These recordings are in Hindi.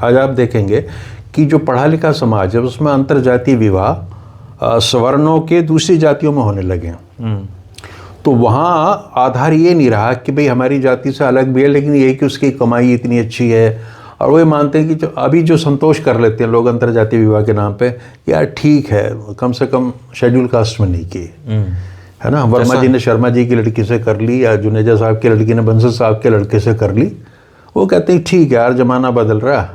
आज आप देखेंगे कि जो पढ़ा लिखा समाज है उसमें अंतर जातीय विवाह सवर्णों के दूसरी जातियों में होने लगे हैं। तो वहाँ आधार ये नहीं रहा कि भाई हमारी जाति से अलग भी है, लेकिन ये कि उसकी कमाई इतनी अच्छी है, और वो मानते हैं कि जो अभी जो संतोष कर लेते हैं लोग अंतर जातीय विवाह के नाम पे, यार ठीक है कम से कम शेड्यूल कास्ट में नहीं की, है ना। वर्मा जी ने शर्मा जी की लड़की से कर ली, या जुनेजा साहब की लड़की ने बंसल साहब के लड़के से कर ली। वो कहते हैं ठीक है यार, जमाना बदल रहा।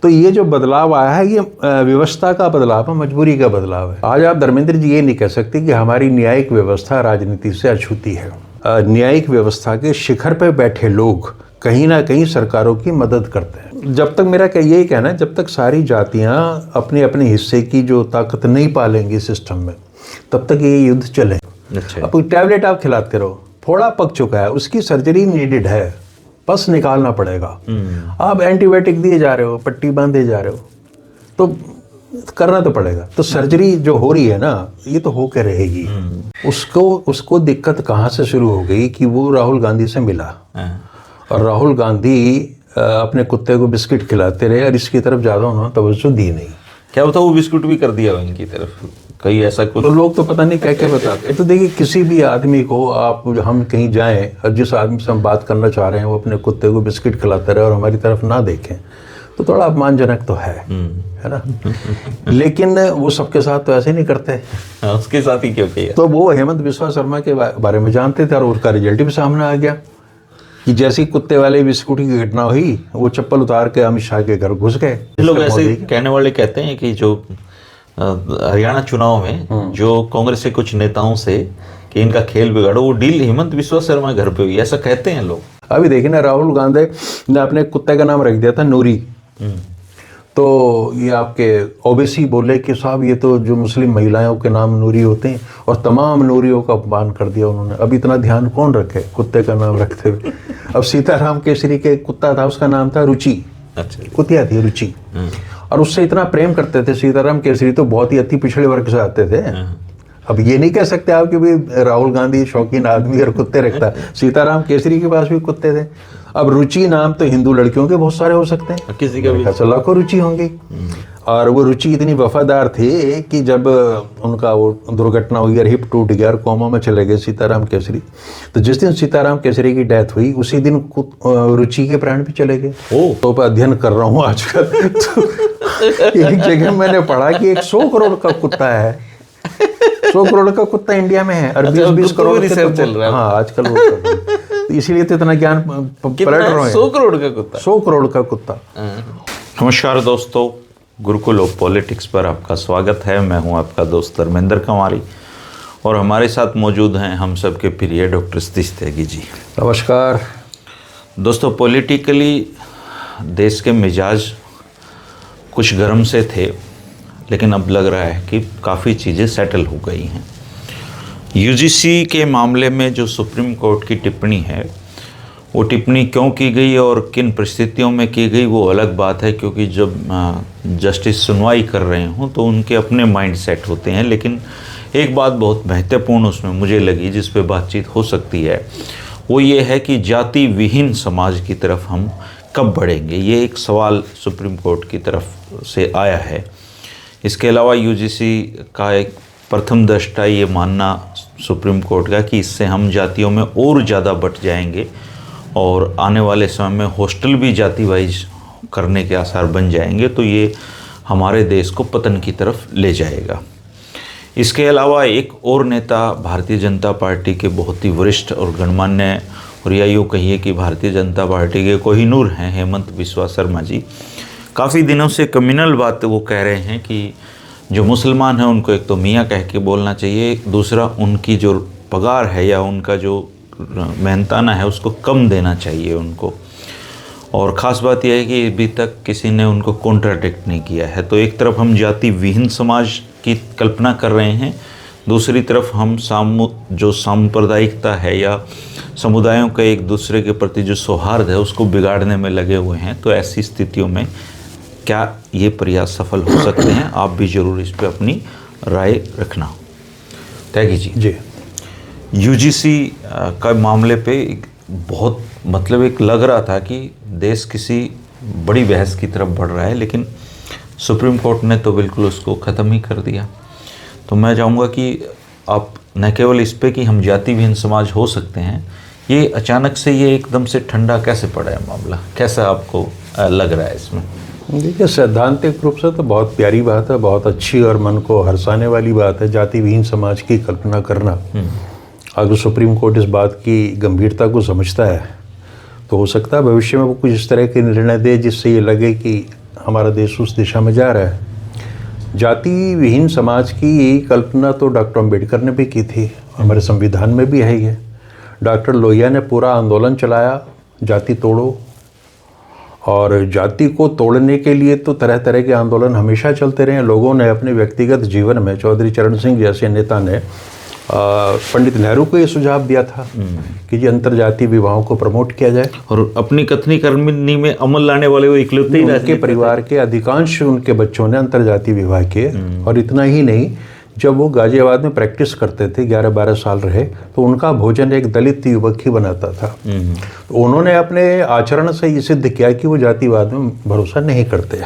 तो ये जो बदलाव आया है ये व्यवस्था का बदलाव है, मजबूरी का बदलाव है। आज आप धर्मेंद्र जी ये नहीं कह सकते कि हमारी न्यायिक व्यवस्था राजनीति से अछूती है। न्यायिक व्यवस्था के शिखर पर बैठे लोग कहीं ना कहीं सरकारों की मदद करते हैं। जब तक मेरा यही कहना है, जब तक सारी जातियाँ अपने अपने हिस्से की जो ताकत नहीं पालेंगी सिस्टम में, तब तक ये युद्ध चले। अच्छा। अब टैबलेट आप खिलाते रहो, फोड़ा पक चुका है, उसकी सर्जरी नीडेड है, पस निकालना पड़ेगा। आप एंटीबायोटिक दिए जा रहे हो, पट्टी बांधे जा रहे हो, तो करना तो पड़ेगा। तो सर्जरी जो हो रही है ना, ये तो होकर रहेगी। उसको दिक्कत कहाँ से शुरू हो गई कि वो राहुल गांधी से मिला, और राहुल गांधी अपने कुत्ते को बिस्किट खिलाते रहे, और इसकी तरफ ज़्यादा उन्होंने तवज्जो दी नहीं। क्या होता वो बिस्कुट भी कर दिया इनकी तरफ, कहीं ऐसा कुछ? तो लोग तो पता नहीं क्या क्या बताते हैं। तो देखिए, किसी भी आदमी को आप, हम कहीं जाएं और जिस आदमी से हम बात करना चाह रहे हैं वो अपने कुत्ते को बिस्किट खिलाते रहे और हमारी तरफ ना देखें, तो थोड़ा अपमानजनक तो है ना। लेकिन वो सबके साथ तो ऐसे नहीं करते। उसके साथ ही क्यों किया? तो वो हेमंत बिस्वा शर्मा के बारे में जानते थे, और उसका रिजल्ट भी सामने आ गया कि जैसी कुत्ते वाले बिस्कुट की घटना हुई, वो चप्पल उतार के अमित शाह के घर घुस गए। लोग ऐसे कहने वाले कहते हैं कि जो हरियाणा चुनाव में जो कांग्रेस के कुछ नेताओं से कि इनका खेल बिगाड़ो, वो डील हेमंत बिस्वा शर्मा घर पे हुई, ऐसा कहते हैं लोग। अभी देखिए ना, राहुल गांधी ने अपने कुत्ते का नाम रख दिया था नूरी। तो ये आपके ओबीसी बोले कि साहब ये तो जो मुस्लिम महिलाओं के नाम नूरी होते हैं, और तमाम नूरियों का अपमान कर दिया उन्होंने। अब इतना ध्यान कौन रखे कुत्ते का नाम रखते हुए। अब सीताराम केसरी के कुत्ता था, उसका नाम था रुचि। अच्छा। कुतिया थी रुचि, और उससे इतना प्रेम करते थे। सीताराम केसरी तो बहुत ही अति पिछड़े वर्ग से आते थे। अब ये नहीं कह सकते आप कि भाई राहुल गांधी शौकीन आदमी और कुत्ते रखता है, सीताराम केसरी के पास भी कुत्ते थे। अब रुचि नाम तो हिंदू लड़कियों के बहुत सारे हो सकते हैं, किसी का भी लाखों रुचि होंगी। और वो रुचि इतनी वफादार थी कि जब उनका वो दुर्घटना हुई और हिप टूट गया और कोमा में चले गए सीताराम केसरी, तो जिस दिन सीताराम केसरी की डेथ हुई उसी दिन रुचि के प्राण भी चले गए। तो अध्ययन कर रहा हूँ आजकल, तो एक जगह मैंने पढ़ा कि 100 करोड़ का कुत्ता है, 100 करोड़ का कुत्ता इंडिया में है, और 20-20 करोड़ रिसर्च चल रहा है। हाँ आजकल वो इसीलिए तो इतना ज्ञान पलट रहे हैं। 100 करोड़ का कुत्ता, 100 करोड़ का कुत्ता। नमस्कार दोस्तों, गुरुकुल ऑफ पॉलिटिक्स पर आपका स्वागत है। मैं हूं आपका दोस्त धर्मेंद्र कंवारी, और हमारे साथ मौजूद हैं हम सबके प्रिय डॉक्टर सतीश त्यागी जी। नमस्कार दोस्तों, पॉलिटिकली देश के मिजाज कुछ गर्म से थे, लेकिन अब लग रहा है कि काफ़ी चीज़ें सेटल हो गई हैं। यूजीसी के मामले में जो सुप्रीम कोर्ट की टिप्पणी है, वो टिप्पणी क्यों की गई और किन परिस्थितियों में की गई वो अलग बात है, क्योंकि जब जस्टिस सुनवाई कर रहे हों तो उनके अपने माइंड सेट होते हैं। लेकिन एक बात बहुत महत्वपूर्ण उसमें मुझे लगी, जिस पे बातचीत हो सकती है, वो ये है कि जाति विहीन समाज की तरफ हम कब बढ़ेंगे। ये एक सवाल सुप्रीम कोर्ट की तरफ से आया है। इसके अलावा यूजीसी का एक प्रथम दृष्टा ये मानना सुप्रीम कोर्ट का कि इससे हम जातियों में और ज़्यादा बट जाएंगे, और आने वाले समय में हॉस्टल भी जाति वाइज करने के आसार बन जाएंगे, तो ये हमारे देश को पतन की तरफ ले जाएगा। इसके अलावा एक और नेता भारतीय जनता पार्टी के बहुत ही वरिष्ठ और गणमान्य, और या यूँ कहिए कि भारतीय जनता पार्टी के कोहिनूर हैं, हेमंत बिस्वा शर्मा जी, काफ़ी दिनों से कम्युनल बात वो कह रहे हैं कि जो मुसलमान हैं उनको एक तो मियाँ कह के बोलना चाहिए, दूसरा उनकी जो पगार है या उनका जो मेहनताना है उसको कम देना चाहिए उनको। और ख़ास बात यह है कि अभी तक किसी ने उनको कॉन्ट्राडिक्ट नहीं किया है। तो एक तरफ हम जाति विहीन समाज की कल्पना कर रहे हैं, दूसरी तरफ हम जो सांप्रदायिकता है या समुदायों का एक दूसरे के प्रति जो सौहार्द है उसको बिगाड़ने में लगे हुए हैं। तो ऐसी स्थितियों में क्या ये प्रयास सफल हो सकते हैं? आप भी ज़रूर इस पर अपनी राय रखना। त्यागी जी, यूजीसी का मामले पे बहुत एक लग रहा था कि देश किसी बड़ी बहस की तरफ बढ़ रहा है, लेकिन सुप्रीम कोर्ट ने तो बिल्कुल उसको ख़त्म ही कर दिया। तो मैं चाहूँगा कि आप न केवल इस पे कि हम जाति विहीन समाज हो सकते हैं, ये अचानक से ये एकदम से ठंडा कैसे पड़ा है मामला, कैसा आपको लग रहा है इसमें? देखिए, सैद्धांतिक रूप से तो बहुत प्यारी बात है, बहुत अच्छी और मन को हर्षाने वाली बात है जाति विहीन समाज की कल्पना करना। अगर सुप्रीम कोर्ट इस बात की गंभीरता को समझता है तो हो सकता है भविष्य में वो कुछ इस तरह के निर्णय दे जिससे ये लगे कि हमारा देश उस दिशा में जा रहा है। जाति विहीन समाज की कल्पना तो डॉक्टर अम्बेडकर ने भी की थी, हमारे संविधान में भी है ये। डॉक्टर लोहिया ने पूरा आंदोलन चलाया, जाति तोड़ो, और जाति को तोड़ने के लिए तो तरह तरह के आंदोलन हमेशा चलते रहे। लोगों ने अपने व्यक्तिगत जीवन में, चौधरी चरण सिंह जैसे नेता ने पंडित नेहरू को ये सुझाव दिया था कि जी अंतरजातीय विवाहों को प्रमोट किया जाए, और अपनी कथनी कर्मनी में अमल लाने वाले वो इकलौते ही उनके परिवार के अधिकांश उनके बच्चों ने अंतरजातीय विवाह किए। और इतना ही नहीं, जब वो गाजियाबाद में प्रैक्टिस करते थे, 11-12 साल रहे, तो उनका भोजन एक दलित युवक ही बनाता था। तो उन्होंने अपने आचरण से ये सिद्ध किया कि वो जातिवाद में भरोसा नहीं करते।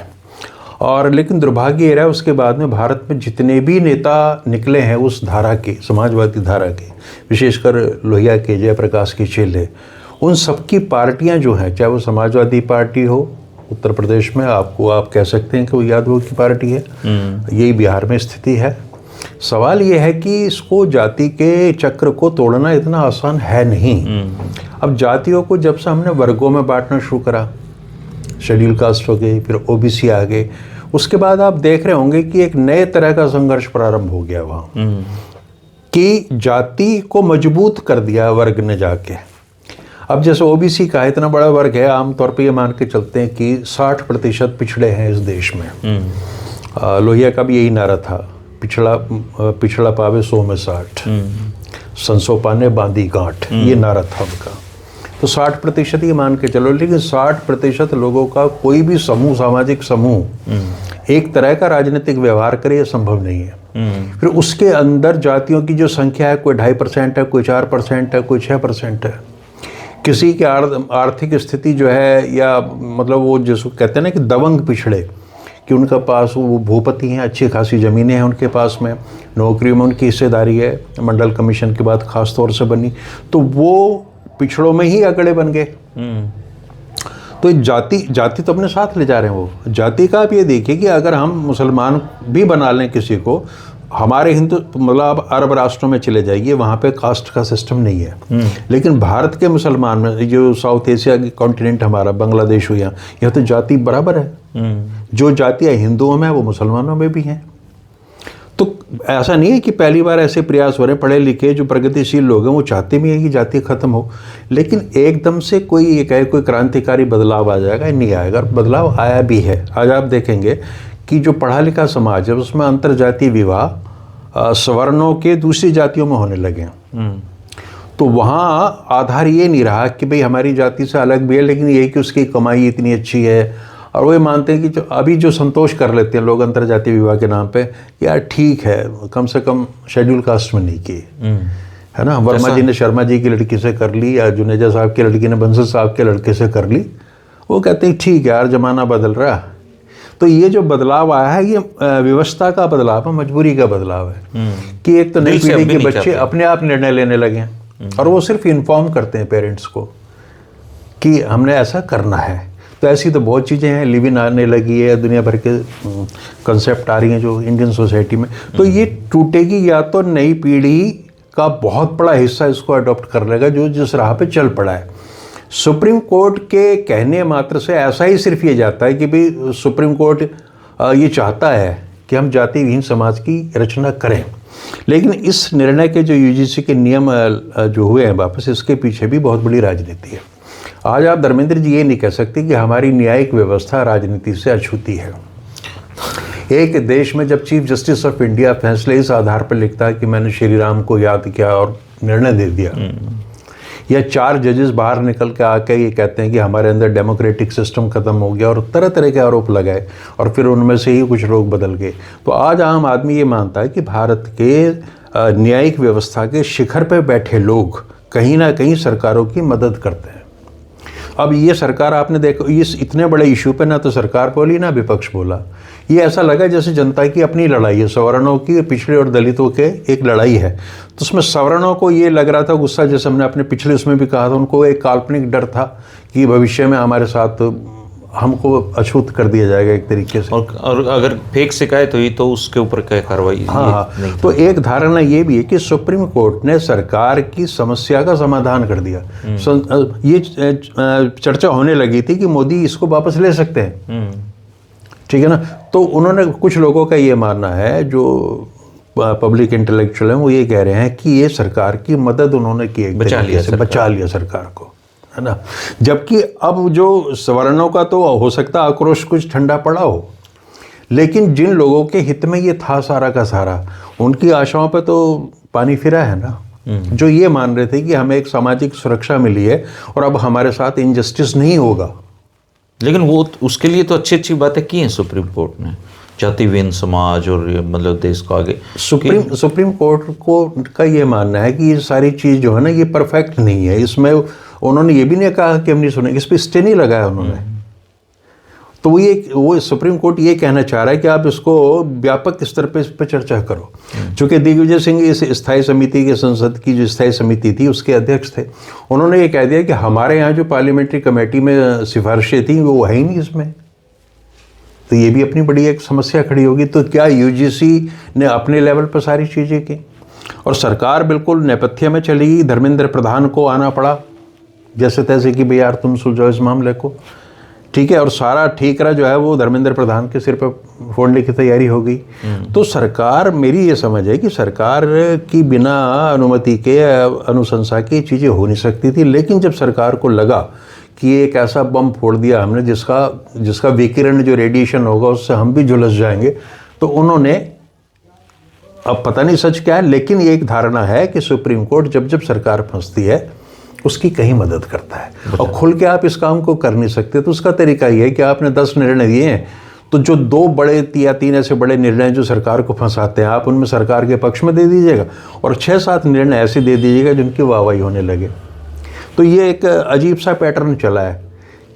और लेकिन दुर्भाग्य ये रहा, उसके बाद में भारत में जितने भी नेता निकले हैं उस धारा के, समाजवादी धारा के, विशेषकर लोहिया के, जयप्रकाश के चेले, उन सबकी पार्टियां जो हैं, चाहे वो समाजवादी पार्टी हो उत्तर प्रदेश में, आपको आप कह सकते हैं कि वो यादवों की पार्टी है, यही बिहार में स्थिति है। सवाल ये है कि इसको जाति के चक्र को तोड़ना इतना आसान है नहीं। अब जातियों को जब से हमने वर्गों में बांटना शुरू करा, शेड्यूल कास्ट हो गई, फिर ओबीसी आ गए, उसके बाद आप देख रहे होंगे कि एक नए तरह का संघर्ष प्रारंभ हो गया वहाँ, कि जाति को मजबूत कर दिया वर्ग ने जाके। अब जैसे ओबीसी का इतना बड़ा वर्ग है, आमतौर पे ये मान के चलते हैं कि 60% पिछड़े हैं इस देश में। लोहिया का भी यही नारा था, पिछड़ा पावे 100 में 60, संसो पाने बांधी गांठ, ये नारा था उनका। तो 60% ये मान के चलो, लेकिन 60% लोगों का कोई भी समूह, सामाजिक समूह एक तरह का राजनीतिक व्यवहार करे, ये संभव नहीं है। फिर उसके अंदर जातियों की जो संख्या है, कोई 2.5% है, कोई 4% है, कोई 6% है। किसी की आर्थिक स्थिति जो है, या मतलब वो जिसको कहते हैं ना कि दबंग पिछड़े, कि उनका पास वो भूपति हैं, अच्छी खासी ज़मीनें हैं उनके पास में, नौकरियों में उनकी हिस्सेदारी है, मंडल कमीशन के बाद ख़ास तौर से बनी, तो वो पिछड़ों में ही अगड़े बन गए। तो जाति तो अपने साथ ले जा रहे हैं वो। जाति का आप ये देखिए कि अगर हम मुसलमान भी बना लें किसी को, हमारे हिंदू मतलब अरब राष्ट्रों में चले जाइए, वहाँ पे कास्ट का सिस्टम नहीं है। लेकिन भारत के मुसलमान में, जो साउथ एशिया की कॉन्टिनेंट हमारा, बांग्लादेश हो, यहाँ तो जाति बराबर है। जो जातियाँ हिंदुओं में है वो मुसलमानों में भी हैं। तो ऐसा नहीं है कि पहली बार ऐसे प्रयास हो रहे हैं। पढ़े लिखे जो प्रगतिशील लोग हैं वो चाहते भी हैं कि जाति खत्म हो, लेकिन एकदम से कोई ये कहे कोई क्रांतिकारी बदलाव आ जाएगा, नहीं आएगा। बदलाव आया भी है। आज आप देखेंगे कि जो पढ़ा लिखा समाज है उसमें अंतरजातीय विवाह सवर्णों के दूसरी जातियों में होने लगे हैं। तो वहाँ आधार ये नहीं रहा कि भाई हमारी जाति से अलग भी है, लेकिन ये कि उसकी कमाई इतनी अच्छी है, और वो मानते हैं कि अभी जो संतोष कर लेते हैं लोग अंतरजातीय विवाह के नाम पे, यार ठीक है, कम से कम शेड्यूल कास्ट में नहीं की, है ना। वर्मा जी ने शर्मा जी की लड़की से कर ली, या जुनेजा साहब की लड़की ने बंसल साहब के लड़के से कर ली। वो कहते हैं ठीक है यार, जमाना बदल रहा। तो ये जो बदलाव आया है, ये व्यवस्था का बदलाव है, मजबूरी का बदलाव है, कि एक तो नई पीढ़ी के बच्चे अपने आप निर्णय लेने लगे हैं, और वो सिर्फ इन्फॉर्म करते हैं पेरेंट्स को कि हमने ऐसा करना है। तो ऐसी तो बहुत चीज़ें हैं, लिव इन आने लगी है, दुनिया भर के कंसेप्ट आ रही हैं जो इंडियन सोसाइटी में। तो ये टूटेगी, या तो नई पीढ़ी का बहुत बड़ा हिस्सा इसको अडॉप्ट कर लेगा जो जिस राह पे चल पड़ा है। सुप्रीम कोर्ट के कहने मात्र से ऐसा ही सिर्फ ये जाता है कि भाई सुप्रीम कोर्ट ये चाहता है कि हम जाति विहीन समाज की रचना करें, लेकिन इस निर्णय के जो यूजीसी के नियम जो हुए हैं वापस, इसके पीछे भी बहुत बड़ी राजनीति है। आज आप धर्मेंद्र जी ये नहीं कह सकते कि हमारी न्यायिक व्यवस्था राजनीति से अछूती है। एक देश में जब चीफ जस्टिस ऑफ इंडिया फैसले इस आधार पर लिखता है कि मैंने श्री राम को याद किया और निर्णय दे दिया, या 4 जजेस बाहर निकल के आके ये कहते हैं कि हमारे अंदर डेमोक्रेटिक सिस्टम खत्म हो गया, और तरह तरह के आरोप लगाए, और फिर उनमें से ही कुछ लोग बदल गए, तो आज आम आदमी ये मानता है कि भारत के न्यायिक व्यवस्था के शिखर पर बैठे लोग कहीं ना कहीं सरकारों की मदद करते हैं। अब ये सरकार, आपने देखो इस इतने बड़े इशू पे ना तो सरकार बोली ना विपक्ष बोला। ये ऐसा लगा जैसे जनता की अपनी लड़ाई है, सवर्णों की, पिछड़े और दलितों के एक लड़ाई है। तो उसमें सवर्णों को ये लग रहा था गुस्सा, जैसे हमने अपने पिछले उसमें भी कहा था, उनको एक काल्पनिक डर था कि भविष्य में हमारे साथ हमको अछूत कर दिया जाएगा एक तरीके से, और अगर फेक शिकायत हुई तो उसके ऊपर क्या कार्रवाई। हाँ, तो एक धारणा ये भी है कि सुप्रीम कोर्ट ने सरकार की समस्या का समाधान कर दिया। ये चर्चा होने लगी थी कि मोदी इसको वापस ले सकते हैं, ठीक है ना। तो उन्होंने, कुछ लोगों का ये मानना है, जो पब्लिक इंटेलेक्चुअल हैं, वो ये कह रहे हैं कि ये सरकार की मदद उन्होंने की, बचा लिया सरकार को, है ना। जबकि अब जो सवर्णों का तो हो सकता है आक्रोश कुछ ठंडा पड़ा हो, लेकिन जिन लोगों के हित में ये था सारा का सारा, उनकी आशाओं पे तो पानी फिरा है ना। जो ये मान रहे थे कि हमें एक सामाजिक सुरक्षा मिली है और अब हमारे साथ इनजस्टिस नहीं होगा। लेकिन वो उसके लिए तो अच्छी अच्छी बातें की हैं सुप्रीम कोर्ट ने, जातिहीन समाज और मतलब देश को आगे। सुप्रीम कोर्ट को का ये मानना है कि ये सारी चीज़ जो है ना, ये परफेक्ट नहीं है। इसमें उन्होंने ये भी नहीं कहा कि हम नहीं सुनेंगे, इस पर स्टे नहीं लगाया उन्होंने। तो वो सुप्रीम कोर्ट ये कहना चाह रहा है कि आप इसको व्यापक स्तर पे इस पर चर्चा करो। चूँकि दिग्विजय सिंह इस स्थायी समिति के, संसद की जो स्थायी समिति थी, उसके अध्यक्ष थे, उन्होंने ये कह दिया कि हमारे यहाँ जो पार्लियामेंट्री कमेटी में सिफारिशें थी वो है ही नहीं इसमें। तो ये भी अपनी बड़ी एक समस्या खड़ी होगी। तो क्या यूजीसी ने अपने लेवल पर सारी चीज़ें की और सरकार बिल्कुल नेपथ्य में चली गई? धर्मेंद्र प्रधान को आना पड़ा जैसे तैसे कि भाई यार तुम सुलझाओ इस मामले को, ठीक है। और सारा ठीकरा जो है वो धर्मेंद्र प्रधान के सिर पर फोड़ने की तैयारी हो गई। तो सरकार, मेरी ये समझ है कि सरकार की बिना अनुमति के, अनुशंसा की चीज़ें हो नहीं सकती थी। लेकिन जब सरकार को लगा कि एक ऐसा बम फोड़ दिया हमने जिसका विकिरण, जो रेडिएशन होगा उससे हम भी झुलस जाएंगे, तो उन्होंने, अब पता नहीं सच क्या है, लेकिन ये एक धारणा है कि सुप्रीम कोर्ट जब जब सरकार फंसती है उसकी कहीं मदद करता है। और खुल के आप इस काम को कर नहीं सकते, तो उसका तरीका ये है कि आपने 10 निर्णय दिए हैं, तो जो 2 बड़े या 3 ऐसे बड़े निर्णय जो सरकार को फंसाते हैं, आप उनमें सरकार के पक्ष में दे दीजिएगा और 6-7 निर्णय ऐसे दे दीजिएगा जिनकी वाहवाही होने लगे। तो ये एक अजीब सा पैटर्न चला है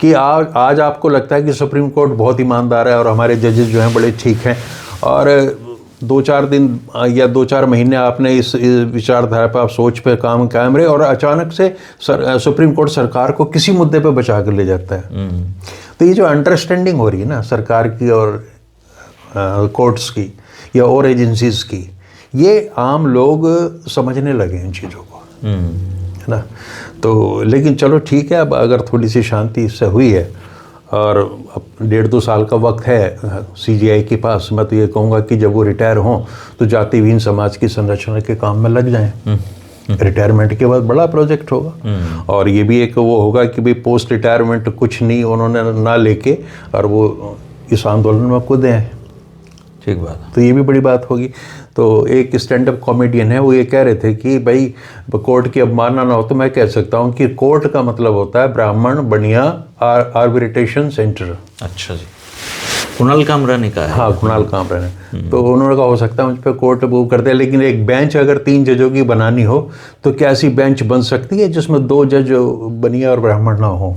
कि आज आपको लगता है कि सुप्रीम कोर्ट बहुत ईमानदार है और हमारे जजेस जो हैं बड़े ठीक हैं, और 2-4 दिन या 2-4 महीने आपने इस विचारधारा पर, आप सोच पे काम कायम रहे, और अचानक से सुप्रीम कोर्ट सरकार को किसी मुद्दे पे बचा कर ले जाता है। तो ये जो अंडरस्टैंडिंग हो रही है ना सरकार की और कोर्ट्स की या और एजेंसीज की, ये आम लोग समझने लगे इन चीज़ों को, है ना। तो लेकिन चलो ठीक है, अब अगर थोड़ी सी शांति इससे हुई है और अब 1.5-2 साल का वक्त है सीजीआई के पास, मैं तो ये कहूँगा कि जब वो रिटायर हों तो जातिहीन समाज की संरचना के काम में लग जाएं। रिटायरमेंट के बाद बड़ा प्रोजेक्ट होगा, और ये भी एक वो होगा कि भाई पोस्ट रिटायरमेंट कुछ नहीं उन्होंने ना लेके और वो इस आंदोलन में कूदे हैं। ठीक बात। तो ये भी बड़ी बात होगी। तो एक स्टैंड अप कॉमेडियन है, वो ये कह रहे थे कि भाई कोर्ट की अवमानना ना हो तो मैं कह सकता हूँ कि कोर्ट का मतलब होता है ब्राह्मण बनिया आर्बिट्रेशन सेंटर। अच्छा जी, कुणाल कामरा ने कहा है। हाँ, कुणाल कामरा ने। तो उन्होंने कहा हो सकता है मुझ पर कोर्ट वो करते हैं, लेकिन एक बेंच अगर 3 जजों की बनानी हो तो क्या ऐसी बेंच बन सकती है जिसमें 2 जज बनिया और ब्राह्मण ना हो?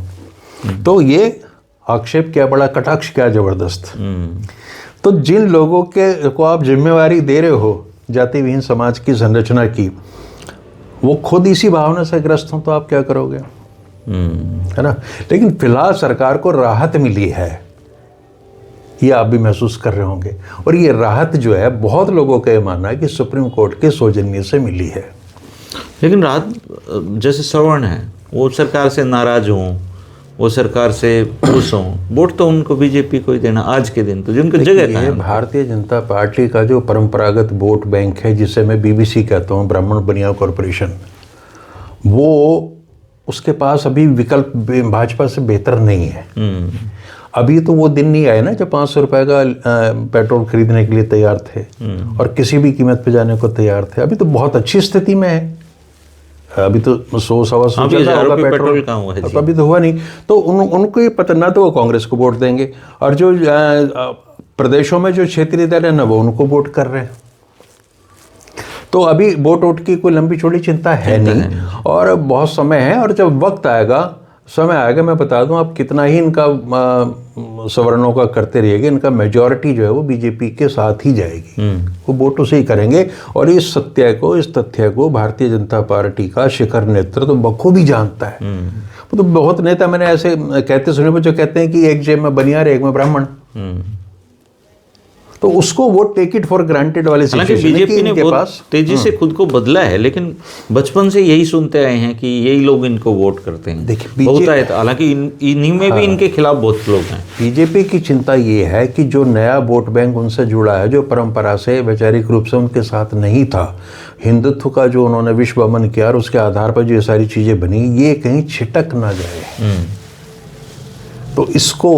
तो ये आक्षेप क्या, बड़ा कटाक्ष क्या ज़बरदस्त। तो जिन लोगों को आप जिम्मेवारी दे रहे हो जाति विहीन समाज की संरचना की, वो खुद इसी भावना से ग्रस्त हों तो आप क्या करोगे, है ना। लेकिन फिलहाल सरकार को राहत मिली है, ये आप भी महसूस कर रहे होंगे, और ये राहत जो है बहुत लोगों का ये मानना है कि सुप्रीम कोर्ट के सौजन्य से मिली है। लेकिन राहत, जैसे सवर्ण है वो सरकार से नाराज हों, वो सरकार से खुश हों, वोट तो उनको बीजेपी को ही देना आज के दिन, तो जिनको जगह है। भारतीय जनता पार्टी का जो परंपरागत वोट बैंक है, जिसे मैं बीबीसी कहता हूँ, ब्राह्मण बनिया कॉरपोरेशन, वो उसके पास अभी विकल्प भाजपा से बेहतर नहीं है। अभी तो वो दिन नहीं आए ना जब 500 रुपए का पेट्रोल खरीदने के लिए तैयार थे और किसी भी कीमत पे जाने को तैयार थे। अभी तो बहुत अच्छी स्थिति में है, अभी तो 100-125 चल रहा होगा पेट्रोल का, अभी तो हुआ नहीं। तो उनको ये पता ना, तो वो कांग्रेस को वोट देंगे, और जो प्रदेशों में जो क्षेत्रीय दल है ना वो उनको वोट कर रहे हैं। तो अभी वोट की कोई लंबी चौड़ी चिंता है नहीं, और बहुत समय है, और जब वक्त आएगा समय आएगा, मैं बता दूं, आप कितना ही इनका सवर्णों का करते रहिएगा, इनका मेजॉरिटी जो है वो बीजेपी के साथ ही जाएगी। वो वोटों से ही करेंगे। और इस तथ्य को भारतीय जनता पार्टी का शिखर नेतृत्व तो बखूबी जानता है। वो तो बहुत नेता मैंने ऐसे कहते सुने जो कहते हैं कि एक जेब में बनियार एक में ब्राह्मण, तो उसको वो टेक इट फॉर ग्रांटेड वाले हालांकि बीजेपी ने बहुत तेजी से खुद को बदला है, लेकिन बचपन से यही सुनते आए हैं कि यही लोग इनको वोट करते हैं। देखिए बहुत आए, हालांकि इन्हीं में भी इनके खिलाफ बहुत लोग हैं। बीजेपी की चिंता ये है कि जो नया वोट बैंक उनसे जुड़ा है, जो परंपरा से वैचारिक रूप से उनके साथ नहीं था, हिंदुत्व का जो उन्होंने विश्वमन किया और उसके आधार पर जो ये सारी चीजें बनी, ये कहीं छिटक ना जाए। तो इसको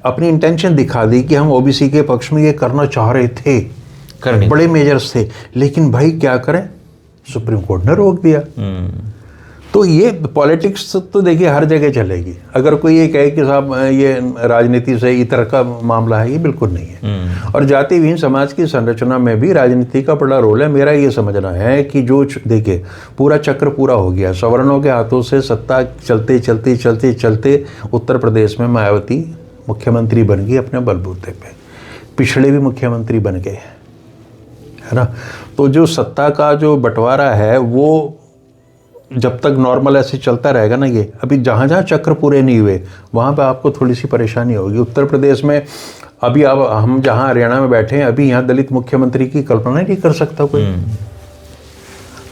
अपनी इंटेंशन दिखा दी कि हम ओबीसी के पक्ष में ये करना चाह रहे थे, बड़े मेजर्स थे, लेकिन भाई क्या करें, सुप्रीम कोर्ट ने रोक दिया। तो ये पॉलिटिक्स तो देखिए हर जगह चलेगी। अगर कोई ये कहे कि साहब ये राजनीति से इतर का मामला है, ये बिल्कुल नहीं है। और जाति विहीन समाज की संरचना में भी राजनीति का बड़ा रोल है। मेरा ये समझना है कि जो देखिए पूरा चक्र पूरा हो गया, सवर्णों के हाथों से सत्ता चलते चलते चलते चलते उत्तर प्रदेश में मायावती मुख्यमंत्री बन गई अपने बलबूते पे, पिछड़े भी मुख्यमंत्री बन गए, है ना। तो जो सत्ता का जो बंटवारा है वो जब तक नॉर्मल ऐसे चलता रहेगा ना, ये अभी जहाँ जहाँ चक्र पूरे नहीं हुए वहाँ पे आपको थोड़ी सी परेशानी होगी। उत्तर प्रदेश में अभी अब हम जहाँ हरियाणा में बैठे हैं, अभी यहाँ दलित मुख्यमंत्री की कल्पना नहीं कर सकता कोई।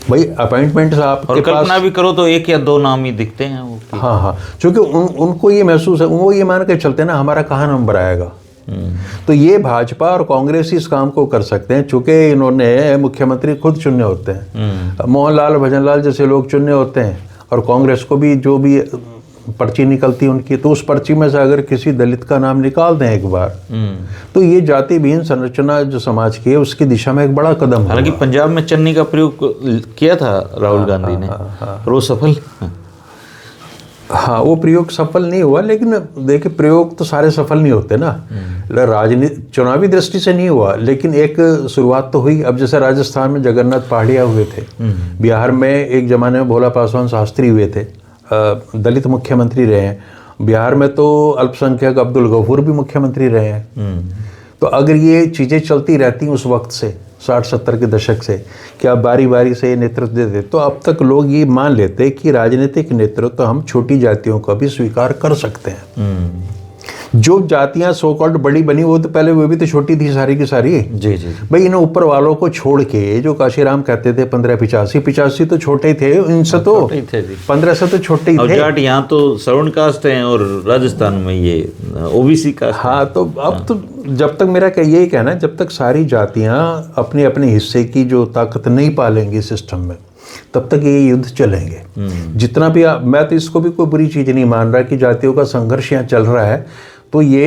भाई अपॉइंटमेंट से आपके और कल्पना भी करो तो एक या दो नाम ही दिखते हैं वो। हाँ, क्योंकि उनको ये महसूस है, वो ये मान के चलते हैं ना हमारा कहाँ नंबर आएगा। तो ये भाजपा और कांग्रेस इस काम को कर सकते हैं, चूंकि इन्होंने मुख्यमंत्री खुद चुनने होते हैं, मोहनलाल भजनलाल जैसे लोग चुनने होते हैं, और कांग्रेस को भी जो भी पर्ची निकलती है उनकी, तो उस पर्ची में से अगर किसी दलित का नाम निकाल दें एक बार, तो ये जाति विहीन संरचना जो समाज की है उसकी दिशा में एक बड़ा कदम। हालांकि पंजाब में चन्नी का प्रयोग किया था राहुल गांधी ने, और वो सफल, हाँ वो प्रयोग सफल नहीं हुआ। लेकिन देखिए प्रयोग तो सारे सफल नहीं होते ना, राजनीति चुनावी दृष्टि से नहीं हुआ, लेकिन एक शुरुआत तो हुई। अब जैसे राजस्थान में जगन्नाथ पहाड़िया हुए थे, बिहार में एक जमाने में भोला पासवान शास्त्री हुए थे, दलित मुख्यमंत्री रहे हैं, बिहार में तो अल्पसंख्यक अब्दुल गफूर भी मुख्यमंत्री रहे हैं। तो अगर ये चीज़ें चलती रहती उस वक्त से 60-70 के दशक से, कि आप बारी बारी से ये नेतृत्व देते, तो अब तक लोग ये मान लेते कि राजनीतिक नेतृत्व तो हम छोटी जातियों का भी स्वीकार कर सकते हैं। जो जातियां सो कॉल्ड बड़ी बनी वो तो पहले वो भी तो छोटी थी सारी की सारी। जी जी भाई इन ऊपर वालों को छोड़ के जो काशीराम कहते थे 1585 तो छोटे थे, इनसे तो 15 से तो छोटे ही थे। जाट यहाँ तो श्रवण कास्ट हैं और राजस्थान में ये ओबीसी कास्ट। हाँ, तो अब तो जब तक मेरा यही कहना है, जब तक सारी जातियां अपने अपने हिस्से की जो ताकत नहीं पालेंगी सिस्टम में, तब तक ये युद्ध चलेंगे। जितना भी मैं तो इसको भी कोई बुरी चीज़ नहीं मान रहा कि जातियों का संघर्ष यहाँ चल रहा है, तो ये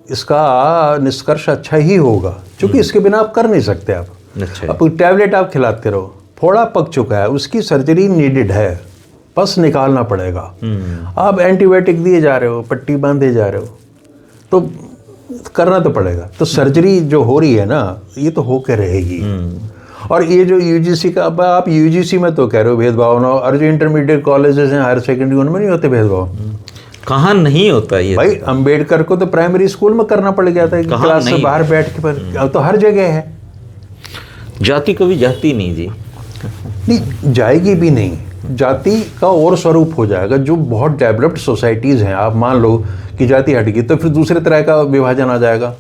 इसका निष्कर्ष अच्छा ही होगा, क्योंकि इसके बिना आप कर नहीं सकते। आप अब टैबलेट आप खिलाते रहो, फोड़ा पक चुका है, उसकी सर्जरी नीडेड है, पस निकालना पड़ेगा। आप एंटीबायोटिक दिए जा रहे हो, पट्टी बांधे जा रहे हो, तो करना तो पड़ेगा। तो सर्जरी जो हो रही है ना, ये तो होकर रहेगी। और ये जो यूजीसी का, अब आप यूजीसी में तो कह रहे हो भेदभाव ना, और जो इंटरमीडिएट कॉलेजेस हैं, हायर सेकेंडरी, उनमें नहीं होते भेदभाव। कहाँ नहीं होता ये? भाई अंबेडकर को तो प्राइमरी स्कूल में करना पड़ गया था, क्लास से बाहर बैठ के, पर तो हर जगह है। जाति कभी जाती नहीं जी, नहीं जाएगी भी नहीं। जाति का और स्वरूप हो जाएगा। जो बहुत डेवलप्ड सोसाइटीज़ हैं, आप मान लो कि जाति हट गई तो फिर दूसरे तरह का विभाजन आ जाएगा।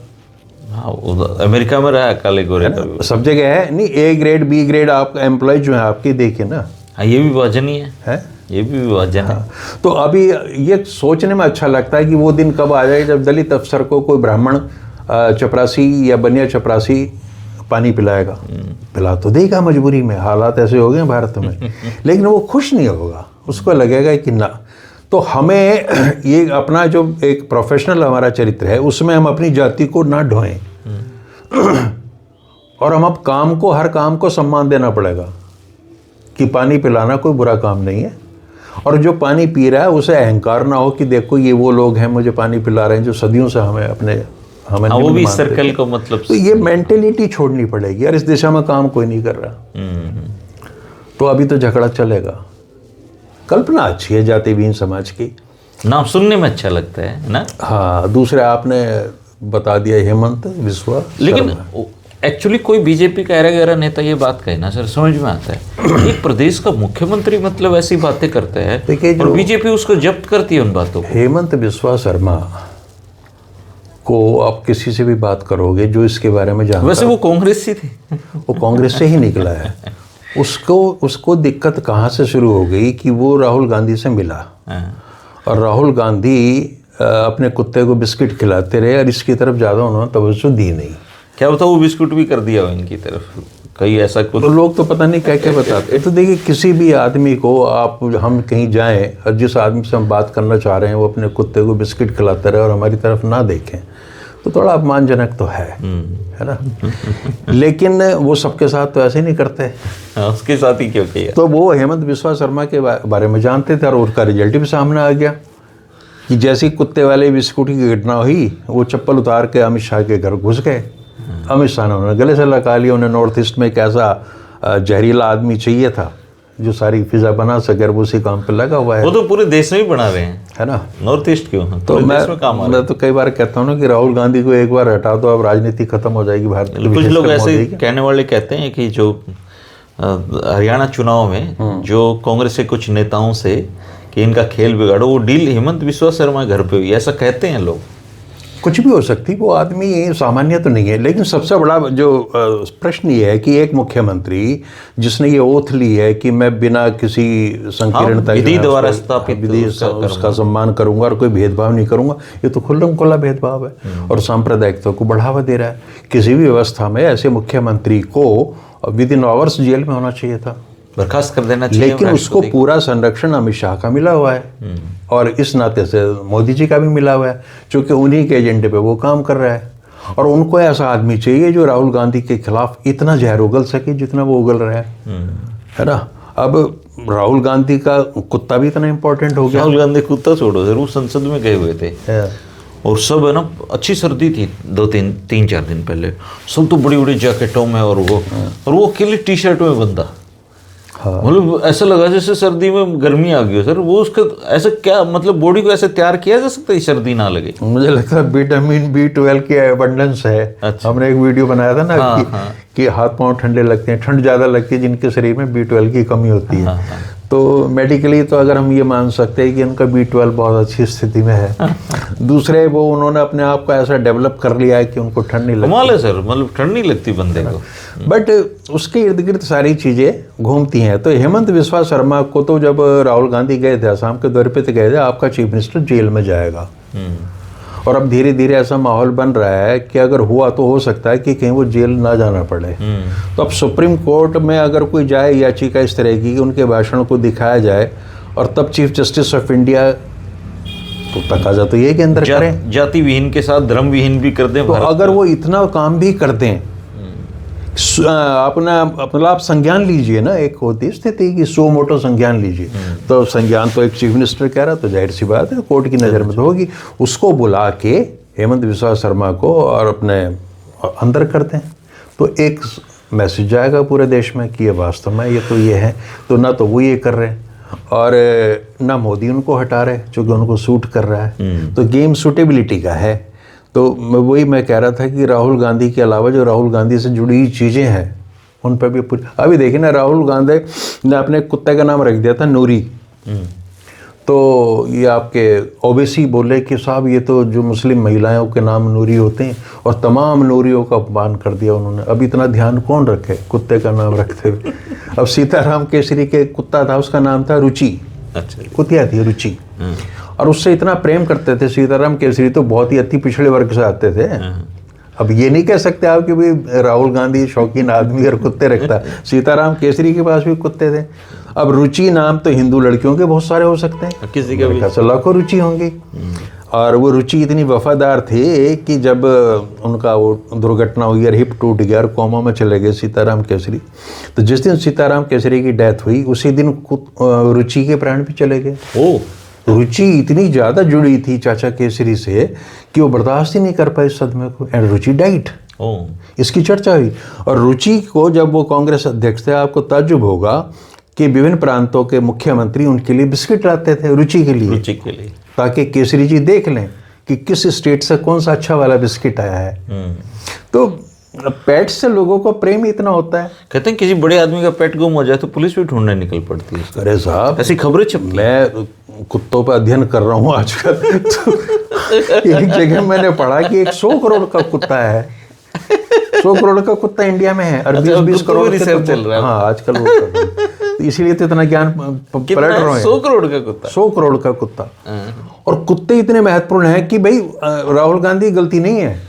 हाँ, अमेरिका में रहा काले गोरे का सब जगह है। नहीं, ए ग्रेड बी ग्रेड आप एम्प्लॉय जो है आपके देखिए ना। हाँ, ये भी विभाजन ही है? ये भी विभाजन है। तो अभी ये सोचने में अच्छा लगता है कि वो दिन कब आ जाए जब दलित अफसर को कोई ब्राह्मण चपरासी या बनिया चपरासी पानी पिलाएगा। पिला तो देगा मजबूरी में, हालात ऐसे हो गए भारत में। लेकिन वो खुश नहीं होगा, उसको लगेगा कि ना। तो हमें ये अपना जो एक प्रोफेशनल हमारा चरित्र है, उसमें हम अपनी जाति को ना ढोएं, और हम अब काम को, हर काम को सम्मान देना पड़ेगा कि पानी पिलाना कोई बुरा काम नहीं है। और जो पानी पी रहा है उसे अहंकार ना हो कि देखो ये वो लोग हैं मुझे पानी पिला रहे हैं जो सदियों से हमें वो भी सर्कल को मतलब। तो ये मेंटेलिटी छोड़नी पड़ेगी, और इस दिशा में काम कोई नहीं कर रहा। तो अभी तो झगड़ा चलेगा। कल्पना अच्छी है जाति विहीन समाज की। नाम सुनने में अच्छा लगता है ना। हाँ, दूसरे आपने बता दिया हेमंत बिस्वा। लेकिन एक्चुअली कोई बीजेपी का गहरा नेता ये बात कहे ना सर, समझ में आता है। एक प्रदेश का मुख्यमंत्री मतलब ऐसी बातें करते हैं और बीजेपी उसको जब्त करती है उन बातों को। हेमंत बिस्वा शर्मा को आप किसी से भी बात करोगे जो इसके बारे में जानता, वैसे वो कांग्रेस से थे, वो कांग्रेस से ही निकला है। उसको दिक्कत कहाँ से शुरू हो गई कि वो राहुल गांधी से मिला और राहुल गांधी अपने कुत्ते को बिस्किट खिलाते रहे और इसकी तरफ ज़्यादा उन्होंने तवज्जो दी नहीं। क्या होता वो बिस्कुट भी कर दिया हो इनकी तरफ कहीं ऐसा कुछ। तो लोग तो पता नहीं क्या क्या बताते। तो देखिए, किसी भी आदमी को हम कहीं जाएं और जिस आदमी से हम बात करना चाह रहे हैं वो अपने कुत्ते को बिस्किट खिलाते रहे और हमारी तरफ ना देखें तो थोड़ा अपमानजनक तो है ना। लेकिन वो सबके साथ तो ऐसे नहीं करते। उसके साथ ही क्यों किया। तो वो हेमंत बिस्वा शर्मा के बारे में जानते थे और उसका रिजल्ट भी सामने आ गया कि जैसी कुत्ते वाले बिस्कुट की घटना हुई, वो चप्पल उतार के अमित शाह के घर घुस गए। अमित शाह ने उन्हें गले से लगा लिया। उन्हें नॉर्थ ईस्ट में एक ऐसा जहरीला आदमी चाहिए था जो सारी फिजा बना सके, वो उसी काम पे लगा हुआ है। वो तो पूरे देश में ही बना रहे हैं, है ना। नॉर्थ ईस्ट क्यों, तो मैं तो कई बार कहता हूँ ना कि राहुल गांधी को एक बार हटा दो, अब राजनीति खत्म हो जाएगी भारत की। कुछ लोग ऐसे कहने वाले कहते हैं कि जो हरियाणा चुनाव में जो कांग्रेस के कुछ नेताओं से कि इनका खेल बिगाड़ो, वो डील हेमंत बिस्वा शर्मा घर पे हुई, ऐसा कहते हैं लोग। कुछ भी हो सकती, वो आदमी सामान्य तो नहीं है। लेकिन सबसे बड़ा जो प्रश्न ये है कि एक मुख्यमंत्री जिसने ये ओथ ली है कि मैं बिना किसी संकीर्णता विधि द्वारा स्थापित विधि उसका सम्मान करूंगा और कोई भेदभाव नहीं करूंगा, ये तो खुल्लम खुल्ला भेदभाव है और सांप्रदायिकता को बढ़ावा दे रहा है। किसी भी व्यवस्था में ऐसे मुख्यमंत्री को विद इन आवर्स जेल में होना चाहिए था, बर्खास्त कर देना चाहिए। लेकिन उसको पूरा संरक्षण अमित शाह का मिला हुआ है और इस नाते से मोदी जी का भी मिला हुआ है, क्योंकि उन्हीं के एजेंडे पे वो काम कर रहा है। और उनको ऐसा आदमी चाहिए जो राहुल गांधी के खिलाफ इतना जहर उगल सके जितना वो उगल रहा है ना। अब राहुल गांधी का कुत्ता भी इतना इम्पोर्टेंट हो गया। राहुल गांधी कुत्ता छोड़ो, जरूर संसद में गए हुए थे और सब है ना, अच्छी सर्दी थी 2-3-4 दिन पहले, सब तो बड़ी बड़ी जैकेटों में और वो अकेले टी शर्ट में बंदा। मतलब ऐसा लगा जैसे सर्दी में गर्मी आ गई हो सर। वो उसका ऐसा क्या मतलब बॉडी को ऐसे तैयार किया जा सकता है सर्दी ना लगे। मुझे लगता है विटामिन B12 की एबंडेंस है। अच्छा। हमने एक वीडियो बनाया था ना कि हाथ पांव ठंडे लगते हैं, ठंड ज़्यादा लगती है जिनके शरीर में B12 की कमी होती है। तो मेडिकली तो अगर हम ये मान सकते हैं कि उनका B12 बहुत अच्छी स्थिति में है। दूसरे वो उन्होंने अपने आप को ऐसा डेवलप कर लिया है कि उनको ठंड नहीं लगती। कमाल है सर, मतलब ठंड नहीं लगती बंदे को। बट उसके इर्द गिर्द सारी चीज़ें घूमती हैं। तो हेमंत बिस्वा शर्मा को तो जब राहुल गांधी गए थे असम के दौरे पे, तो गए थे आपका चीफ मिनिस्टर जेल में जाएगा। और अब धीरे धीरे ऐसा माहौल बन रहा है कि अगर हुआ तो हो सकता है कि कहीं वो जेल ना जाना पड़े। तो अब सुप्रीम कोर्ट में अगर कोई जाए याचिका इस तरह की कि उनके भाषण को दिखाया जाए और तब चीफ जस्टिस ऑफ इंडिया तो तकाजा तो ये कि अंदर करें, जाति विहीन के साथ धर्म विहीन भी कर दें। तो अगर वो इतना काम भी कर दें, अपना मतलब आप संज्ञान लीजिए ना, एक होती स्थिति कि सो मोटो संज्ञान लीजिए। तो संज्ञान तो एक चीफ मिनिस्टर कह रहा, तो जाहिर सी बात है कोर्ट की नज़र में तो होगी। उसको बुला के हेमंत बिस्वा शर्मा को और अपने अंदर करते हैं तो एक मैसेज जाएगा पूरे देश में कि ये वास्तव में ये तो ये है। तो ना तो वो ये कर रहे हैं और ना मोदी उनको हटा रहे क्योंकि उनको सूट कर रहा है। तो गेम सूटेबिलिटी का है। तो वही मैं कह रहा था कि राहुल गांधी के अलावा जो राहुल गांधी से जुड़ी चीज़ें हैं उन पर भी पूरी। अभी देखिए ना, राहुल गांधी ने अपने कुत्ते का नाम रख दिया था नूरी। तो ये आपके ओबीसी बोले कि साहब ये तो जो मुस्लिम महिलाओं के नाम नूरी होते हैं, और तमाम नूरियों का अपमान कर दिया उन्होंने। अब इतना ध्यान कौन रखे कुत्ते का नाम रखते हुए। अब सीताराम केसरी के कुत्ता था, उसका नाम था रुचि। अच्छा, कुतिया थी रुचि। और उससे इतना प्रेम करते थे। सीताराम केसरी तो बहुत ही अति पिछड़े वर्ग से आते थे। अब ये नहीं कह सकते आप कि भाई राहुल गांधी शौकीन आदमी और कुत्ते रखता। सीताराम केसरी के पास भी कुत्ते थे। अब रुचि नाम तो हिंदू लड़कियों के बहुत सारे हो सकते हैं, किसी के भी लाखों रुचि होंगी। और वो रुचि इतनी वफादार थे कि जब उनका वो दुर्घटना हुई और हिप टूट गया और कोमा में चले गए सीताराम केसरी, तो जिस दिन सीताराम केसरी की डेथ हुई उसी दिन रुचि के प्राण भी चले गए। ओह, रुचि इतनी ज़्यादा जुड़ी थी चाचा केसरी से कि वो बर्दाश्त ही नहीं कर पाई सदमे को, एंड रुचि डाइट। इसकी चर्चा हुई। और रुचि को जब वो कांग्रेस अध्यक्ष थे, आपको ताज्जुब होगा कि विभिन्न प्रांतों के मुख्यमंत्री उनके लिए बिस्किट लाते थे रुचि के लिए। ताकि केसरी जी देख लें कि किस स्टेट से कौन सा अच्छा वाला बिस्किट आया है। तो पेट से लोगों को प्रेम इतना होता है। कहते हैं किसी बड़े आदमी का पेट गुम हो जाए तो पुलिस भी ढूंढने निकल पड़ती है। अरे साहब, ऐसी खबरें छपती। मैं कुत्तों पर अध्ययन कर रहा हूँ आजकल। तो एक जगह मैंने पढ़ा कि एक 100 करोड़ का कुत्ता है, 100 करोड़ का कुत्ता इंडिया में है और 20-20 करोड़ रिसर्च चल रहा है। हाँ, आजकल वो कर रहे हैं। तो इसीलिए तो इतना ज्ञान पलट रहे हैं। 100 करोड़ का कुत्ता, 100 करोड़ का कुत्ता। और कुत्ते इतने महत्वपूर्ण हैं कि भाई राहुल गांधी की गलती नहीं है।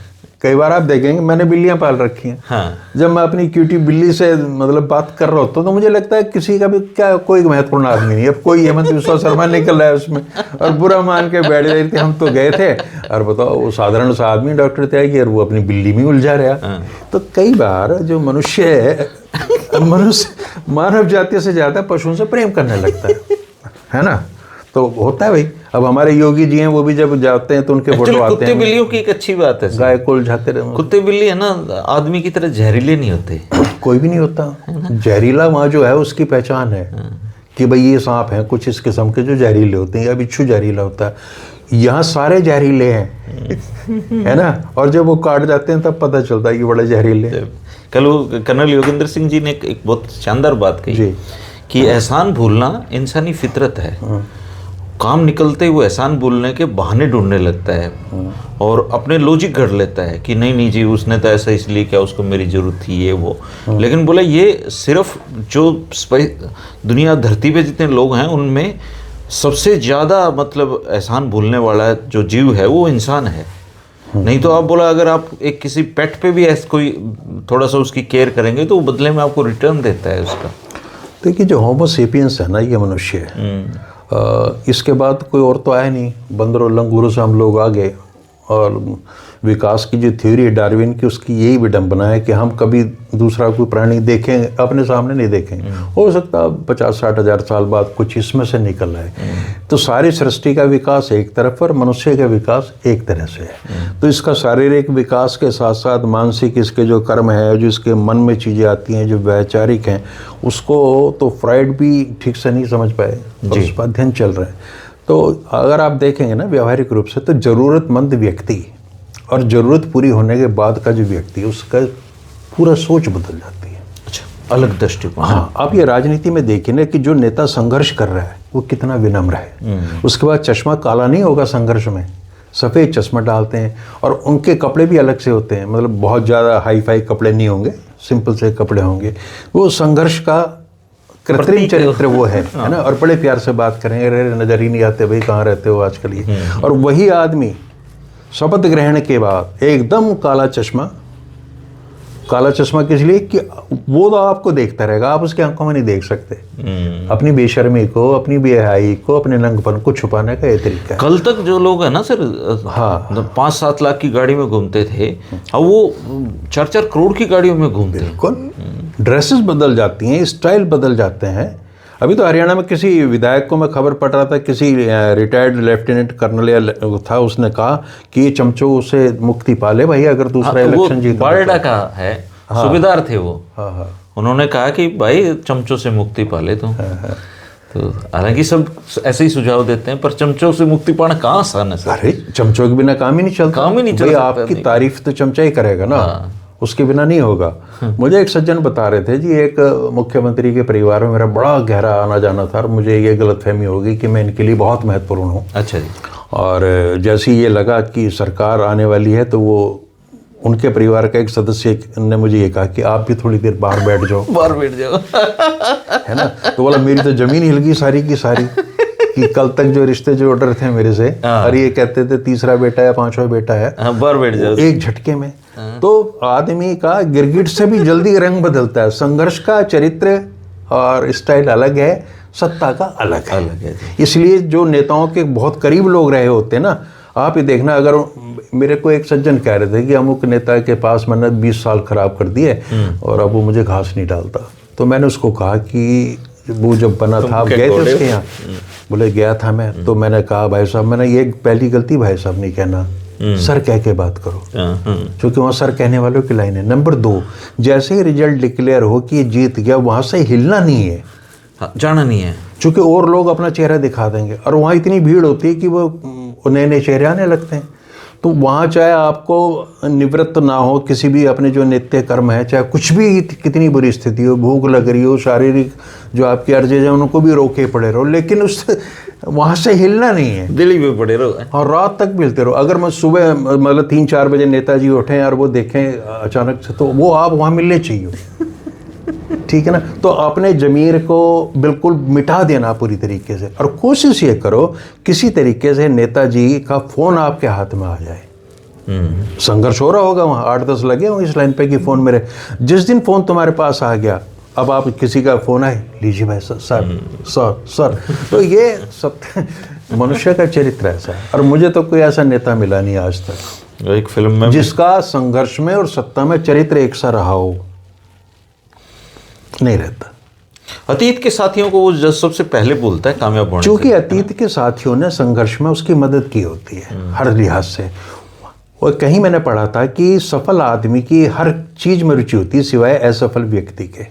कई बार आप देखेंगे, मैंने बिल्लियां पाल रखी हैं। हाँ। जब मैं अपनी क्यूटी बिल्ली से मतलब बात कर रहा होता हूँ तो मुझे लगता है किसी का भी क्या कोई महत्वपूर्ण आदमी नहीं। अब कोई हेमंत बिस्वा शर्मा निकल रहा है उसमें और बुरा मान के बैठ जाए थे। हम तो गए थे और बताओ वो साधारण सा आदमी डॉक्टर त्यागी और वो अपनी बिल्ली में उलझा रहा। तो कई बार जो मनुष्य है, मानव जाति से ज़्यादा पशुओं से प्रेम करने लगता है ना। तो होता है भाई। अब हमारे योगी जी हैं, वो भी जब जाते हैं तो उनके फोटो आते कुत्ते हैं। बिल्लियों की एक अच्छी बात है, गाय को उलझाते रहे। कुत्ते बिल्ली है ना आदमी की तरह जहरीले नहीं होते। कोई भी नहीं होता जहरीला। वहाँ जो है उसकी पहचान है कि भाई ये सांप हैं कुछ इस किस्म के जो जहरीले होते हैं या बिच्छू जहरीला होता है। यहाँ सारे जहरीले हैं है ना। और जब वो काट जाते हैं तब पता चलता है कि बड़े जहरीले हैं। कल वो कर्नल योगेंद्र सिंह जी ने एक बहुत शानदार बात कही कि एहसान भूलना इंसानी फितरत है। काम निकलते ही वो एहसान भूलने के बहाने ढूंढने लगता है और अपने लॉजिक गढ़ लेता है कि नहीं जी उसने तो ऐसा इसलिए किया, उसको मेरी जरूरत थी ये वो। लेकिन बोला ये सिर्फ जो दुनिया धरती पे जितने लोग हैं उनमें सबसे ज़्यादा मतलब एहसान भूलने वाला जो जीव है वो इंसान है। नहीं तो आप बोला अगर आप एक किसी पेट पे भी ऐसा कोई थोड़ा सा उसकी केयर करेंगे तो वो बदले में आपको रिटर्न देता है उसका। देखिए जो होमो सेपियंस है ना, ये मनुष्य है। इसके बाद कोई और तो आया नहीं। बंदरों लंगूरों से हम लोग आ गए। और विकास की जो थ्योरी है डार्विन की, उसकी यही विडंबना है कि हम कभी दूसरा कोई प्राणी देखेंगे अपने सामने नहीं देखेंगे। हो सकता है 50-60 हज़ार साल बाद कुछ इसमें से निकल आए। तो सारी सृष्टि का विकास एक तरफ और मनुष्य का विकास एक तरह से है। तो इसका शारीरिक विकास के साथ साथ मानसिक इसके जो कर्म है, जो इसके मन में चीज़ें आती हैं जो वैचारिक हैं, उसको तो फ्राइड भी ठीक से नहीं समझ पाए और उस पर अध्ययन चल रहा है। तो अगर आप देखेंगे ना व्यावहारिक रूप से, तो ज़रूरतमंद व्यक्ति और ज़रूरत पूरी होने के बाद का जो व्यक्ति है उसका पूरा सोच बदल जाती है। अच्छा, अलग दृष्टिकोण। हाँ, आप ये राजनीति में देखिए ना कि जो नेता संघर्ष कर रहा है वो कितना विनम्र है। उसके बाद चश्मा काला नहीं होगा संघर्ष में, सफ़ेद चश्मा डालते हैं और उनके कपड़े भी अलग से होते हैं। मतलब बहुत ज़्यादा हाई फाई कपड़े नहीं होंगे, सिंपल से कपड़े होंगे। वो संघर्ष का कृत्रिम चरित्र वो है ना। और बड़े प्यार से बात करेंगे, अरे नजर ही नहीं आते भाई कहाँ रहते हो आजकल ये। और वही आदमी शपथ ग्रहण के बाद एकदम काला चश्मा किस लिए कि वो तो आपको देखता रहेगा, आप उसकी आंखों में नहीं देख सकते। अपनी बेशर्मी को, अपनी बेहयाई को, अपने नंगपन को छुपाने का ये तरीका है। कल तक जो लोग है ना सर, हाँ 5-7 लाख की गाड़ी में घूमते थे, अब वो 4-4 करोड़ की गाड़ियों में घूमते हैं। बिल्कुल, ड्रेसेस बदल जाती हैं, स्टाइल बदल जाते हैं। अभी तो हरियाणा में किसी विधायक को मैं खबर पढ़ रहा था, किसी रिटायर्ड लेफ्टिनेंट कर्नल था, उसने कहा कि ये चमचों से मुक्ति पाले भाई अगर दूसरा इलेक्शन जीता। बारेडा का है, सूबेदार थे वो। उन्होंने कहा कि भाई चमचों से मुक्ति पाले तो हालांकि सब ऐसे ही सुझाव देते हैं, पर चमचों से मुक्ति पाना कहाँ आसान है सर। अरे चमचों के बिना काम ही नहीं चलता। काम ही नहीं चलता। आपकी तारीफ तो चमचा ही करेगा ना, उसके बिना नहीं होगा। मुझे एक सज्जन बता रहे थे जी, एक मुख्यमंत्री के परिवार में मेरा बड़ा गहरा आना जाना था और मुझे ये गलतफहमी हो गई कि मैं इनके लिए बहुत महत्वपूर्ण हूँ। अच्छा जी। और जैसे ही ये लगा कि सरकार आने वाली है तो वो उनके परिवार का एक सदस्य ने मुझे ये कहा कि आप भी थोड़ी देर बाहर बैठ जाओ। बाहर बैठ जाओ है ना। तो बोला मेरी तो जमीन हिल गई सारी की सारी कि कल तक जो रिश्ते जो ऑर्डर थे मेरे से, और ये कहते थे तीसरा बेटा या 5वां बेटा है, बाहर बैठ जाओ एक झटके में। तो आदमी का गिरगिट से भी जल्दी रंग बदलता है। संघर्ष का चरित्र और स्टाइल अलग है, सत्ता का अलग है। इसलिए जो नेताओं के बहुत करीब लोग रहे होते हैं ना, आप ये देखना, अगर मेरे को एक सज्जन कह रहे थे कि अमुक नेता के पास मैंने 20 साल खराब कर दिए और अब वो मुझे घास नहीं डालता। तो मैंने उसको कहा कि वो जब बना था आप गए थे उसके यहाँ? बोले गया था मैं। तो मैंने कहा भाई साहब, मैंने ये पहली गलती भाई साहब नहीं कहना, सर कह के बात करो, क्योंकि वहाँ सर कहने वालों की लाइन है। नंबर 2, जैसे ही रिजल्ट डिक्लेयर हो कि ये जीत गया, वहाँ से हिलना नहीं है, जाना नहीं है। चूँकि और लोग अपना चेहरा दिखा देंगे और वहाँ इतनी भीड़ होती है कि वो नए नए चेहरे आने लगते हैं। तो वहाँ चाहे आपको निवृत्त ना हो किसी भी अपने जो नित्य कर्म है, चाहे कुछ भी कितनी बुरी स्थिति हो, भूख लग रही हो, शारीरिक जो आपकी अर्जें हैं उनको भी रोके पड़े रहो, लेकिन उस वहाँ से हिलना नहीं है, दिल्ली में पड़े रहो और रात तक मिलते रहो। अगर मैं सुबह मतलब 3-4 बजे नेताजी उठें और वो देखें अचानक से, तो वो आप वहाँ मिलने चाहिए, ठीक है ना। तो अपने ज़मीर को बिल्कुल मिटा देना पूरी तरीके से, और कोशिश ये करो किसी तरीके से नेताजी का फ़ोन आपके हाथ में आ जाए। संघर्ष हो रहा होगा वहाँ, 8-10 लगे होंगे इस लाइन पे कि फ़ोन मेरे, जिस दिन फ़ोन तुम्हारे पास आ गया, अब आप किसी का फ़ोन आए, लीजिए भाई सर। तो ये सब मनुष्य का चरित्र ऐसा है, और मुझे तो कोई ऐसा नेता मिला नहीं आज तक एक फिल्म में जिसका संघर्ष में और सत्ता में चरित्र एक सा रहा हो, नहीं रहता। अतीत के साथियों को वो सबसे पहले बोलता है कामयाब होने से। क्योंकि अतीत के साथियों ने संघर्ष में उसकी मदद की होती है हर लिहाज से। और कहीं मैंने पढ़ा था कि सफल आदमी की हर चीज में रुचि होती है सिवाय असफल व्यक्ति के।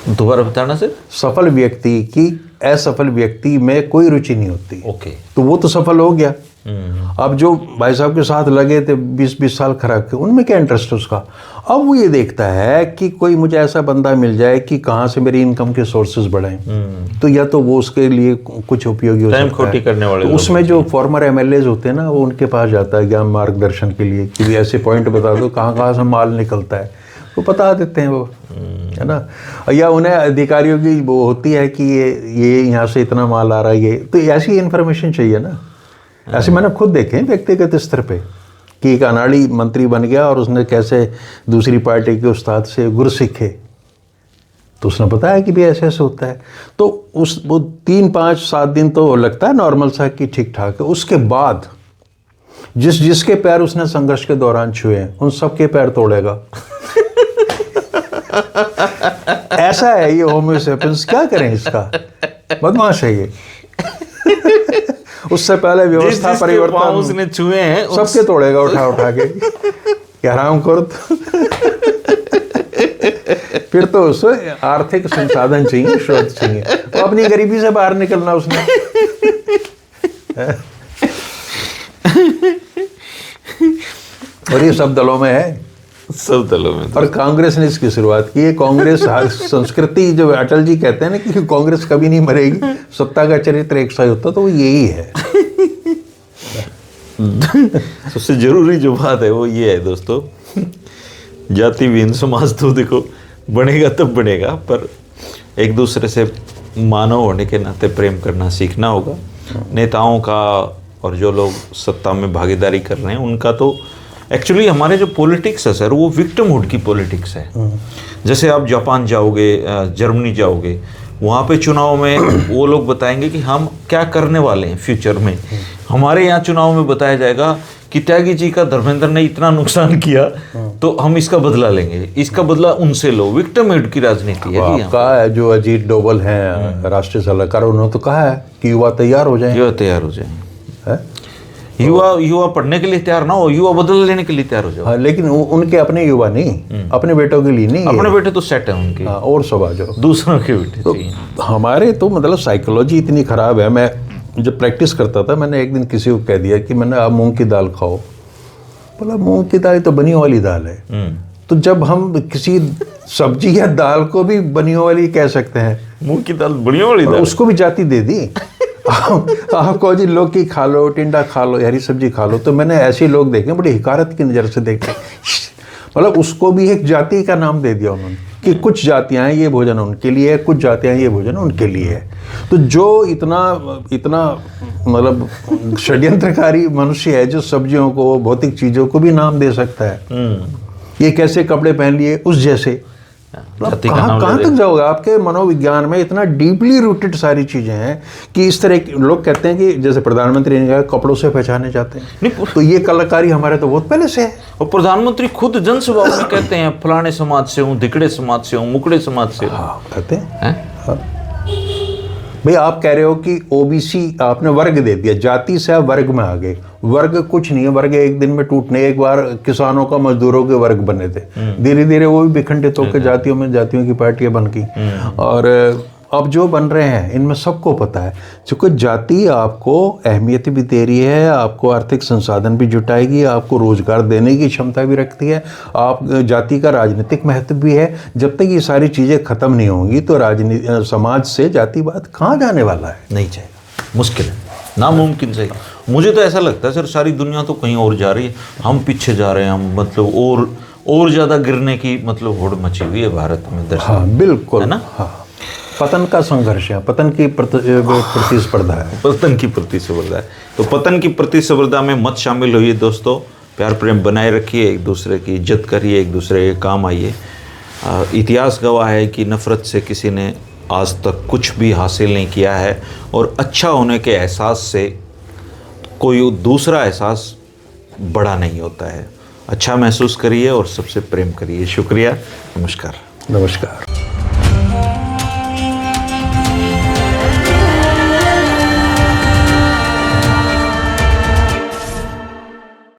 दोबारा बताना सर। सफल व्यक्ति की असफल व्यक्ति में कोई रुचि नहीं होती। ओके। तो वो तो सफल हो गया। अब जो भाई साहब के साथ लगे थे 20-20 साल खराब के, उनमें क्या इंटरेस्ट है उसका। अब वो ये देखता है कि कोई मुझे ऐसा बंदा मिल जाए कि कहाँ से मेरी इनकम के सोर्सेज बढ़ें, तो या तो वो उसके लिए कुछ उपयोगी हो टाइम खोटी करने वाले तो उसमें जो फॉर्मर एमएलएज होते हैं ना, वो उनके पास जाता है ज्ञान मार्गदर्शन के लिए कि भी ऐसे पॉइंट बता दो कहाँ से माल निकलता है, वो बता देते हैं वो, है ना। या उन्हें अधिकारियों की वो होती है कि ये यहाँ से इतना माल आ रहा है, ये तो ऐसी इन्फॉर्मेशन चाहिए ना। ऐसे मैंने खुद देखे व्यक्तिगत स्तर पे कि एक अनाड़ी मंत्री बन गया और उसने कैसे दूसरी पार्टी के उस्ताद से गुर सीखे, तो उसने बताया कि भी ऐसे ऐसे होता है। तो वो 3-5-7 दिन तो लगता है नॉर्मल सा कि ठीक ठाक है, उसके बाद जिसके पैर उसने संघर्ष के दौरान छुए हैं उन सबके पैर तोड़ेगा। ऐसा है ये होमो सेपियंस, क्या करें इसका, बदमाश है ये। उससे पहले व्यवस्था परिवर्तन उसने छुए हैं सबके तोड़ेगा उठा के क्या हराम कर। फिर तो उसे आर्थिक संसाधन चाहिए, स्रोत चाहिए, तो अपनी गरीबी से बाहर निकलना उसने। और ये सब दलों में है, सब दलों में। और कांग्रेस ने इसकी शुरुआत की है। कांग्रेस संस्कृति जो अटल जी कहते हैं ना कि कांग्रेस कभी नहीं मरेगी, सत्ता का चरित्र एक सा ही होता, तो वो यही है। सबसे जरूरी जो बात है वो ये है दोस्तों, जाति विहीन समाज तो देखो बनेगा तब बनेगा, पर एक दूसरे से मानव होने के नाते प्रेम करना सीखना होगा। नेताओं का और जो लोग सत्ता में भागीदारी कर रहे हैं उनका तो एक्चुअली हमारे जो पॉलिटिक्स है सर, वो विक्टिमहुड की पॉलिटिक्स है। जैसे आप जापान जाओगे, जर्मनी जाओगे, वहाँ पे चुनाव में वो लोग बताएंगे कि हम क्या करने वाले हैं फ्यूचर में। हमारे यहाँ चुनाव में बताया जाएगा कि त्यागी जी का धर्मेंद्र ने इतना नुकसान किया तो हम इसका बदला लेंगे, इसका बदला उनसे लो। विक्टिमहुड की राजनीति है। आपका जो अजीत डोभाल हैं राष्ट्रीय सलाहकार, उन्होंने तो कहा है कि युवा तैयार हो जाए, युवा तैयार हो जाए। युवा पढ़ने के लिए तैयार ना हो, युवा बदल लेने के लिए तैयार हो जाओ। हाँ, लेकिन उनके अपने युवा नहीं, अपने बेटों के लिए नहीं, अपने बेटे तो सेट है उनके। हाँ, और सब आ जाओ, दूसरों के बेटे तो हमारे तो मतलब साइकोलॉजी इतनी खराब है। मैं जब प्रैक्टिस करता था, मैंने एक दिन किसी को कह दिया कि मैंने आप मूंग की दाल खाओ, बोला मूंग की दाल तो बनियों वाली दाल है। तो जब हम किसी सब्जी या दाल को भी बनियों वाली कह सकते हैं, मूंग की दाल बनियों वाली दाल, उसको भी जाति दे दी। आपको जी लौकी खा लो, टिंडा खा लो, हरी सब्जी खा लो। तो मैंने ऐसे लोग देखे बड़ी हिकारत की नज़र से देखे, मतलब उसको भी एक जाति का नाम दे दिया उन्होंने कि कुछ जातियां हैं ये भोजन उनके लिए है, कुछ जातियां ये भोजन उनके लिए है। तो जो इतना मतलब षड्यंत्रकारी मनुष्य है जो सब्जियों को, भौतिक चीज़ों को भी नाम दे सकता है, ये कैसे कपड़े पहन लिए उस जैसे, कहाँ तक जाओगे। आपके मनोविज्ञान में इतना डीपली रूटेड सारी चीजें हैं कि इस तरह के लोग कहते हैं कि जैसे प्रधानमंत्री ने कहा कपड़ों से पहचाने जाते हैं, तो ये कलाकारी हमारे तो बहुत पहले से है। और प्रधानमंत्री खुद जनसभा में कहते हैं फलाने समाज से हूँ, धिकड़े समाज से हूँ, मुकड़े समाज से। हाँ कहते हैं। भाई आप कह रहे हो कि ओबीसी आपने वर्ग दे दिया, जाति से आप वर्ग में आ गए। वर्ग कुछ नहीं है, वर्ग एक दिन में टूटने, एक बार किसानों का मजदूरों के वर्ग बने थे, धीरे धीरे वो भी विखंडित होकर जातियों की पार्टियां बन गई। और अब जो बन रहे हैं इनमें सबको पता है, क्योंकि जाति आपको अहमियत भी दे रही है, आपको आर्थिक संसाधन भी जुटाएगी, आपको रोजगार देने की क्षमता भी रखती है, आप जाति का राजनीतिक महत्व भी है। जब तक ये सारी चीज़ें खत्म नहीं होंगी तो समाज से जातिवाद कहाँ जाने वाला है? नहीं जाएगा, मुश्किल है, नामुमकिन से। मुझे तो ऐसा लगता है सर सारी दुनिया तो कहीं और जा रही है, हम पीछे जा रहे हैं, हम मतलब और ज़्यादा गिरने की मतलब होड़ मची हुई है भारत में। दर्शक, हाँ बिल्कुल, है ना? हाँ, पतन का संघर्ष है, पतन की प्रतिस्पर्धा है। पतन की प्रतिस्पर्धा है। तो पतन की प्रतिस्पर्धा में मत शामिल होइए दोस्तों, प्यार प्रेम बनाए रखिए, एक दूसरे की इज्जत करिए, एक दूसरे के काम आइए। इतिहास गवाह है कि नफ़रत से किसी ने आज तक कुछ भी हासिल नहीं किया है, और अच्छा होने के एहसास से कोई दूसरा एहसास बड़ा नहीं होता है। अच्छा महसूस करिए और सबसे प्रेम करिए। शुक्रिया, नमस्कार। नमस्कार।